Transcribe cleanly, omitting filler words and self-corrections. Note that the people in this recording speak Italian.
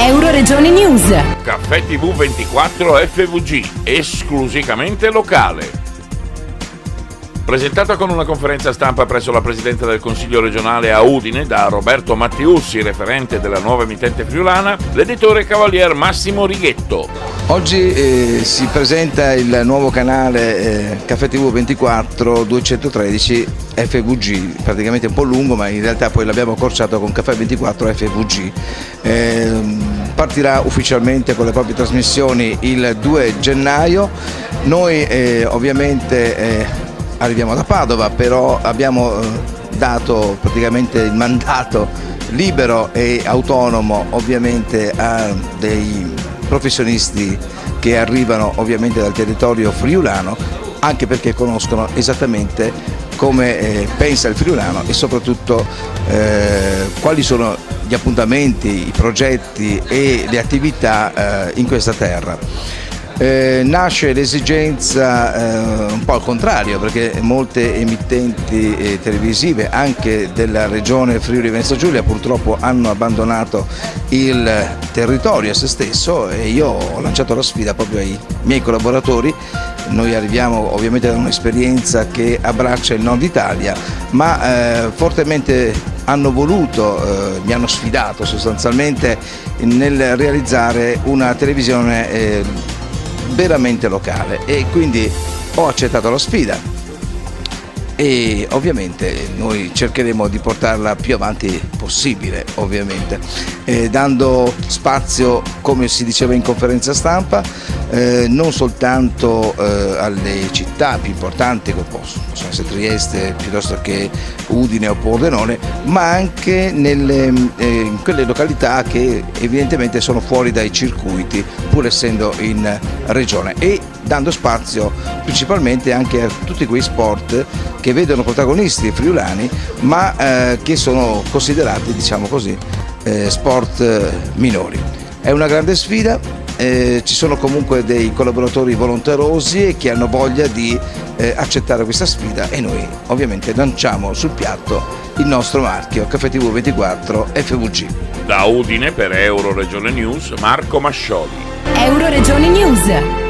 Euroregione News. Caffè TV 24 FVG, esclusivamente locale. Presentata con una conferenza stampa presso la Presidenza del Consiglio regionale a Udine da Roberto Mattiussi, referente della nuova emittente friulana, l'editore cavalier Massimo Righetto. Oggi si presenta il nuovo canale Caffè TV 24 213 FVG, praticamente un po' lungo, ma in realtà poi l'abbiamo accorciato con Caffè 24 FVG. Partirà ufficialmente con le proprie trasmissioni il 2 gennaio. Noi ovviamente arriviamo da Padova, però abbiamo dato praticamente il mandato libero e autonomo ovviamente a dei professionisti che arrivano ovviamente dal territorio friulano, anche perché conoscono esattamente come pensa il friulano e soprattutto quali sono gli appuntamenti, i progetti e le attività in questa terra. Nasce l'esigenza un po' al contrario, perché molte emittenti televisive anche della regione Friuli Venezia Giulia purtroppo hanno abbandonato il territorio a se stesso, e io ho lanciato la sfida proprio ai miei collaboratori. Noi arriviamo ovviamente da un'esperienza che abbraccia il nord Italia, ma fortemente hanno voluto, mi hanno sfidato sostanzialmente nel realizzare una televisione veramente locale, e quindi ho accettato la sfida e ovviamente noi cercheremo di portarla più avanti possibile, ovviamente dando spazio, come si diceva in conferenza stampa, non soltanto alle città più importanti, che possono essere Trieste piuttosto che Udine o Pordenone, ma anche in quelle località che evidentemente sono fuori dai circuiti, pur essendo in regione, e dando spazio principalmente anche a tutti quei sport che vedono protagonisti friulani, ma che sono considerati, diciamo così, sport minori. È una grande sfida, ci sono comunque dei collaboratori volonterosi e che hanno voglia di accettare questa sfida, e noi ovviamente lanciamo sul piatto il nostro marchio Caffè TV 24 FVG. Da Udine per Euroregione News, Marco Mascioli. Euroregione News.